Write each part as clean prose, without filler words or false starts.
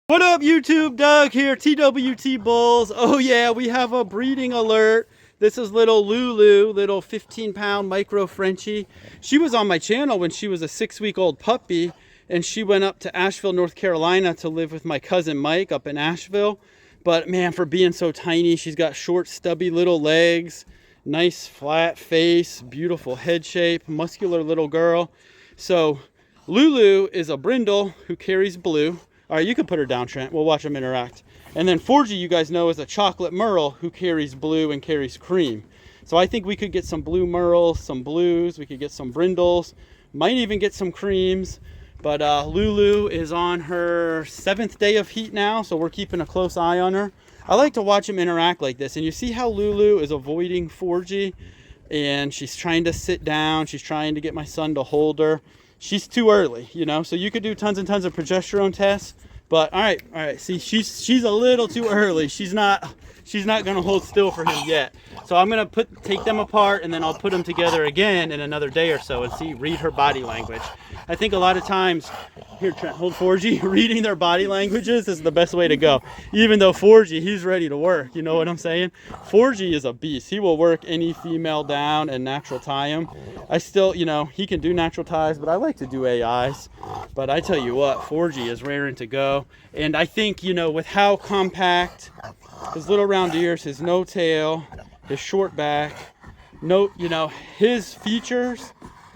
What up, YouTube? Doug here, TWT Bulls. Oh yeah, we have a breeding alert. This is little Lulu, little 15-pound micro Frenchie. She was on my channel when she was a 6-week-old puppy, and she went up to Asheville, North Carolina to live with my cousin Mike up in Asheville. But man, for being so tiny, she's got short, stubby little legs, nice flat face, beautiful head shape, muscular little girl. So Lulu is a brindle who carries blue. All right, you can put her down, Trent. We'll watch them interact. And then Frenchie, you guys know, is a chocolate merle who carries blue and carries cream. So I think we could get some blue merles, some blues. We could get some brindles. Might even get some creams. But Lulu is on her 7th day of heat now, so we're keeping a close eye on her. I like to watch them interact like this. And you see how Lulu is avoiding Frenchie, and she's trying to sit down. She's trying to get my son to hold her. She's too early, you know, so you could do tons and tons of progesterone tests, but all right, see, she's a little too early. She's not gonna hold still for him yet. So I'm gonna take them apart, and then I'll put them together again in another day or so and read her body language. I think a lot of times, here Trent, hold Frenchie, reading their body languages is the best way to go. Even though Frenchie, he's ready to work, you know what I'm saying? Frenchie is a beast. He will work any female down and natural tie him. I still, you know, he can do natural ties, but I like to do AIs. But I tell you what, Frenchie is raring to go. And I think, you know, with how compact, his little round ears, his no tail, his short back, no, you know, his features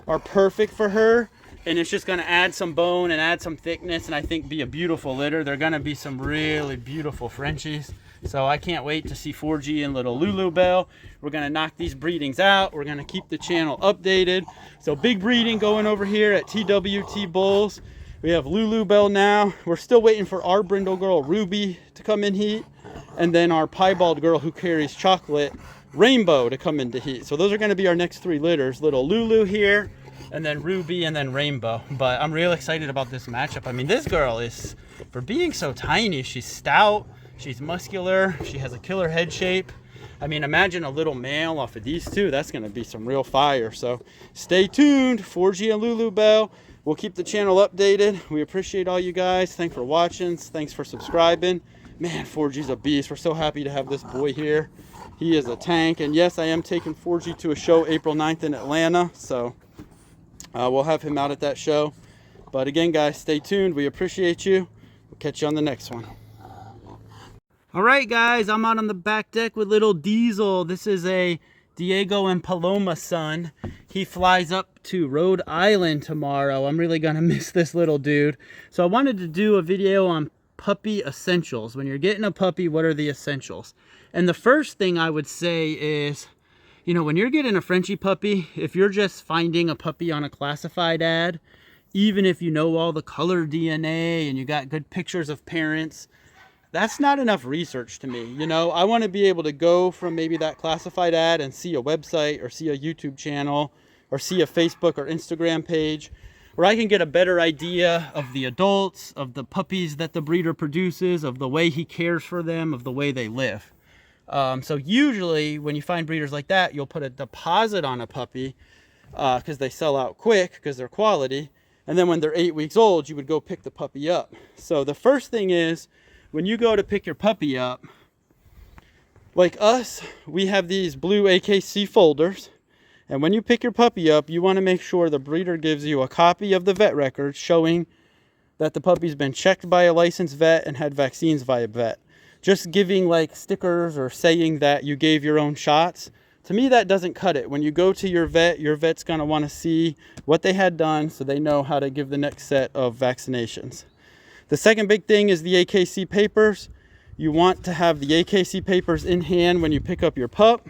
are perfect for her. And it's just going to add some bone and add some thickness, and I think be a beautiful litter. They're going to be some really beautiful Frenchies. So I can't wait to see Frenchie and little Lulu Bell. We're going to knock these breedings out. We're going to keep the channel updated. So big breeding going over here at TWT Bulls. We have Lulu Bell now. We're still waiting for our brindle girl, Ruby, to come in heat. And then our piebald girl who carries chocolate, Rainbow, to come into heat. So those are going to be our next 3 litters. Little Lulu here, and then Ruby, and then Rainbow. But I'm real excited about this matchup. I mean, this girl is, for being so tiny, she's stout, she's muscular, she has a killer head shape. I mean, imagine a little male off of these two. That's going to be some real fire. So stay tuned, Frenchie and Lulu Bell. We'll keep the channel updated. We appreciate all you guys. Thanks for watching. Thanks for subscribing. Man, Frenchie's a beast. We're so happy to have this boy here. He is a tank. And yes, I am taking Frenchie to a show April 9th in Atlanta. So we'll have him out at that show. But again, guys, stay tuned. We appreciate you. We'll catch you on the next one. All right, guys, I'm out on the back deck with little Diesel. This is a Diego and Paloma son. He flies up to Rhode Island tomorrow. I'm really going to miss this little dude. So I wanted to do a video on puppy essentials. When you're getting a puppy, what are the essentials? And the first thing I would say is, you know, when you're getting a Frenchie puppy, if you're just finding a puppy on a classified ad, even if you know all the color DNA and you got good pictures of parents, that's not enough research to me. You know, I want to be able to go from maybe that classified ad and see a website or see a YouTube channel or see a Facebook or Instagram page where I can get a better idea of the adults, of the puppies that the breeder produces, of the way he cares for them, of the way they live. So usually when you find breeders like that, you'll put a deposit on a puppy because they sell out quick because they're quality. And then when they're 8 weeks old, you would go pick the puppy up. So the first thing is, when you go to pick your puppy up, like us, we have these blue AKC folders. And when you pick your puppy up, you want to make sure the breeder gives you a copy of the vet record showing that the puppy's been checked by a licensed vet and had vaccines via vet. Just giving like stickers or saying that you gave your own shots, to me that doesn't cut it. When you go to your vet's going to want to see what they had done so they know how to give the next set of vaccinations. The second big thing is the AKC papers. You want to have the AKC papers in hand when you pick up your pup.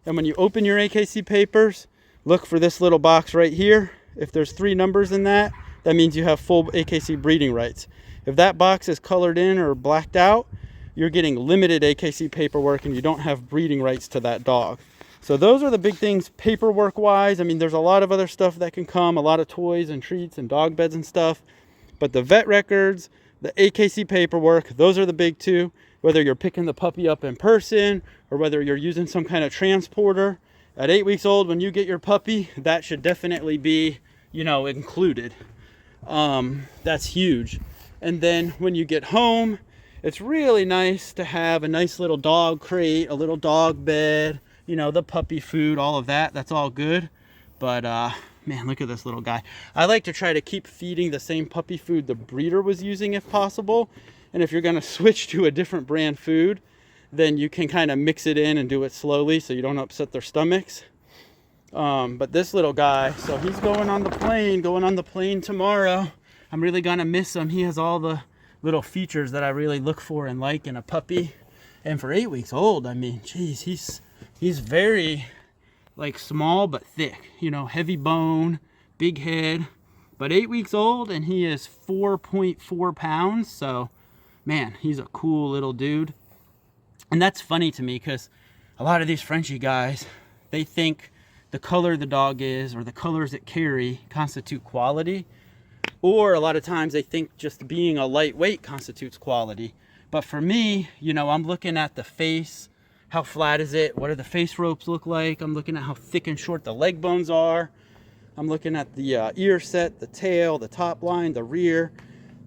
And when you open your AKC papers, look for this little box right here. If there's 3 numbers in that, that means you have full AKC breeding rights. If that box is colored in or blacked out, you're getting limited AKC paperwork and you don't have breeding rights to that dog. So those are the big things paperwork wise. I mean, there's a lot of other stuff that can come, a lot of toys and treats and dog beds and stuff. But the vet records, the AKC paperwork, those are the big 2. Whether you're picking the puppy up in person or whether you're using some kind of transporter. At 8 weeks old, when you get your puppy, that should definitely be, you know, included. That's huge. And then when you get home, it's really nice to have a nice little dog crate, a little dog bed, you know, the puppy food, all of that. That's all good. But man, look at this little guy. I like to try to keep feeding the same puppy food the breeder was using if possible. And if you're going to switch to a different brand food, then you can kind of mix it in and do it slowly so you don't upset their stomachs. But this little guy, so he's going on the plane tomorrow. I'm really going to miss him. He has all the little features that I really look for and like in a puppy. And for 8 weeks old, I mean, geez, he's very like small but thick, you know, heavy bone, big head, but 8 weeks old, and he is 4.4 pounds. So man, he's a cool little dude. And that's funny to me because a lot of these Frenchie guys, they think the color the dog is or the colors it carry constitute quality, or a lot of times they think just being a lightweight constitutes quality. But for me, you know, I'm looking at the face. How flat is it? What do the face ropes look like? I'm looking at how thick and short the leg bones are. I'm looking at the ear set, the tail, the top line, the rear.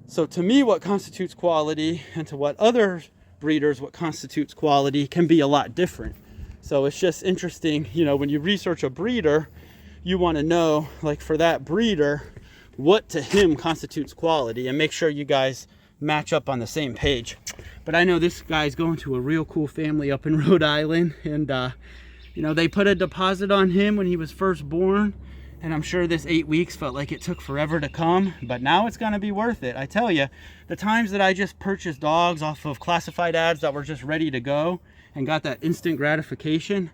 So to me, what constitutes quality, and to what other breeders, what constitutes quality, can be a lot different. So it's just interesting, you know, when you research a breeder, you want to know, like for that breeder, what to him constitutes quality, and make sure you guys match up on the same page. But I know this guy's going to a real cool family up in Rhode Island, and you know, they put a deposit on him when he was first born, and I'm sure this 8 weeks felt like it took forever to come, but now it's going to be worth it. I tell you, the times that I just purchased dogs off of classified ads that were just ready to go and got that instant gratification,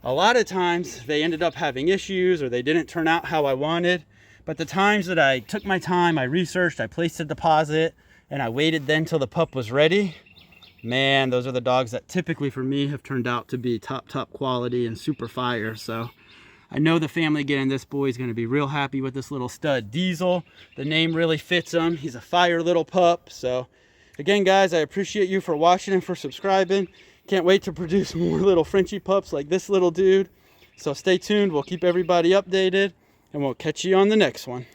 a lot of times they ended up having issues or they didn't turn out how I wanted. But the times that I took my time, I researched, I placed a deposit, and I waited then till the pup was ready, man, those are the dogs that typically for me have turned out to be top quality and super fire. So I know the family getting this boy is going to be real happy with this little stud Diesel. The name really fits him. He's a fire little pup. So again, guys, I appreciate you for watching and for subscribing. Can't wait to produce more little Frenchie pups like this little dude. So stay tuned. We'll keep everybody updated, and we'll catch you on the next one.